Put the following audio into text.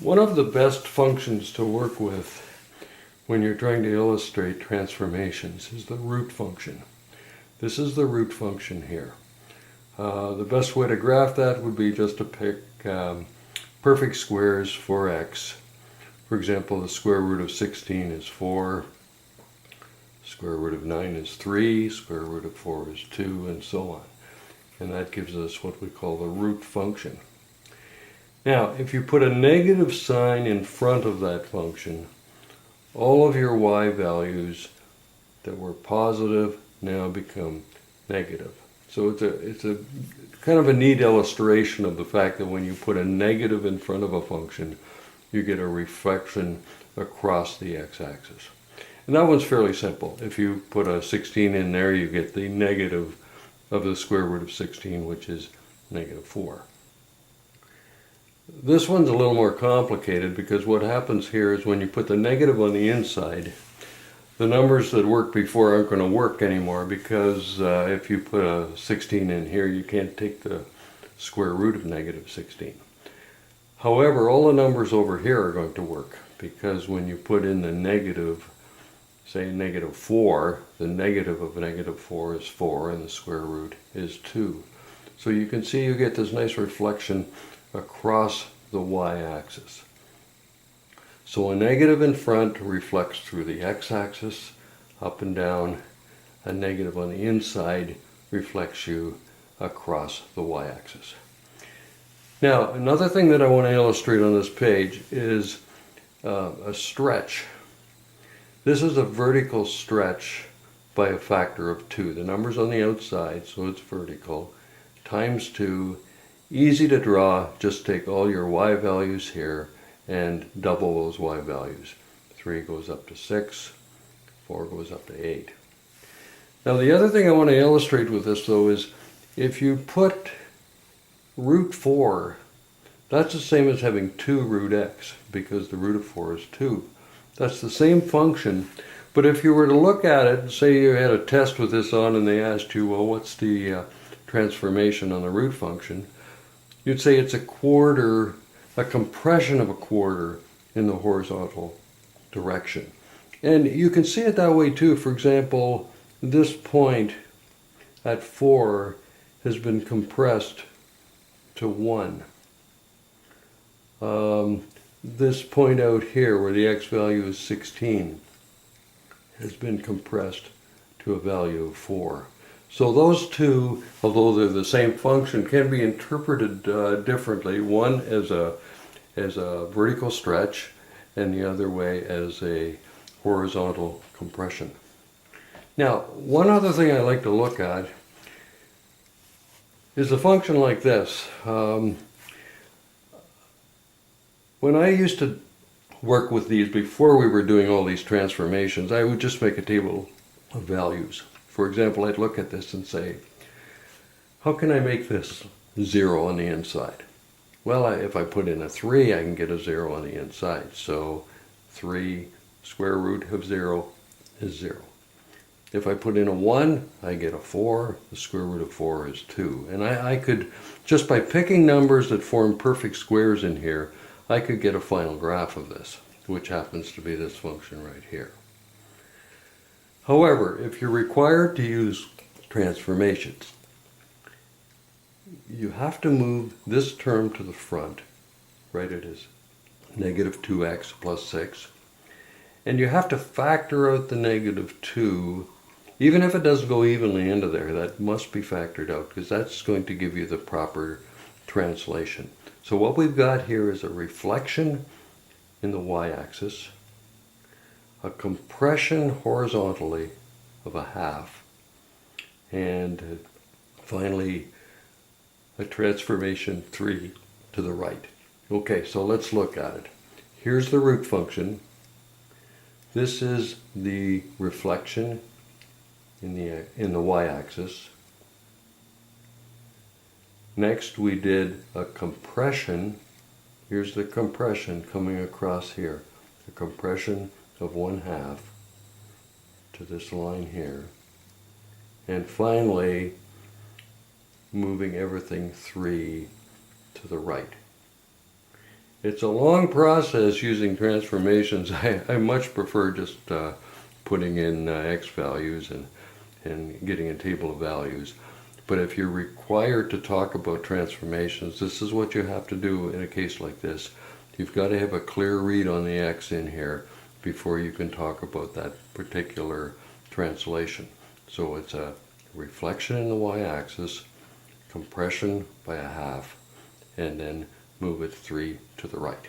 One of the best functions to work with when you're trying to illustrate transformations is the root function. This is the root function here. The best way to graph that would be just to pick perfect squares for x. For example, the square root of 16 is 4, square root of 9 is 3, square root of 4 is 2, and so on. And that gives us what we call the root function. Now, if you put a negative sign in front of that function, all of your y values that were positive now become negative. So it's a kind of a neat illustration of the fact that when you put a negative in front of a function, you get a reflection across the x-axis. And that one's fairly simple. If you put a 16 in there, you get the negative of the square root of 16, which is negative 4. This one's a little more complicated because what happens here is when you put the negative on the inside, the numbers that worked before aren't going to work anymore because if you put a 16 in here, you can't take the square root of negative 16. However, all the numbers over here are going to work because when you put in the negative, say negative 4, the negative of negative 4 is 4 and the square root is 2. So you can see you get this nice reflection across the y-axis. So a negative in front reflects through the x-axis, up and down. A negative on the inside reflects you across the y-axis. Now, another thing that I want to illustrate on this page is a stretch. This is a vertical stretch by a factor of 2. The number's on the outside, so it's vertical, times 2. Easy to draw, just take all your y values here and double those y values. 3 goes up to 6, 4 goes up to 8. Now the other thing I want to illustrate with this though is if you put root 4, that's the same as having 2 root x because the root of 4 is 2. That's the same function, but if you were to look at it, say you had a test with this on and they asked you, well, what's the transformation on the root function? You'd say it's a quarter, a compression of a quarter in the horizontal direction. And you can see it that way too. For example, this point at 4 has been compressed to 1. This point out here where the x value is 16 has been compressed to a value of 4. So those two, although they're the same function, can be interpreted differently. One as a vertical stretch and the other way as a horizontal compression. Now, one other thing I like to look at is a function like this. When I used to work with these before we were doing all these transformations, I would just make a table of values. For example, I'd look at this and say, how can I make this 0 on the inside? Well, if I put in a 3, I can get a 0 on the inside. So 3 square root of 0 is 0. If I put in a 1, I get a 4. The square root of 4 is 2. And I could, just by picking numbers that form perfect squares in here, I could get a final graph of this, which happens to be this function right here. However, if you're required to use transformations, you have to move this term to the front, write it as negative 2x plus 6, and you have to factor out the negative 2, even if it doesn't go evenly into there, that must be factored out because that's going to give you the proper translation. So what we've got here is a reflection in the y-axis, a compression horizontally of a half, and finally a transformation 3 to the right. Okay, so let's look at it. Here's the root function. This is the reflection in the y-axis. Next we did a compression. Here's the compression coming across here. The compression of 1/2 to this line here. And finally, moving everything 3 to the right. It's a long process using transformations. I much prefer just putting in x values and getting a table of values. But if you're required to talk about transformations, this is what you have to do in a case like this. You've got to have a clear read on the x in here before you can talk about that particular translation. So it's a reflection in the y-axis, compression by a half, and then move it 3 to the right.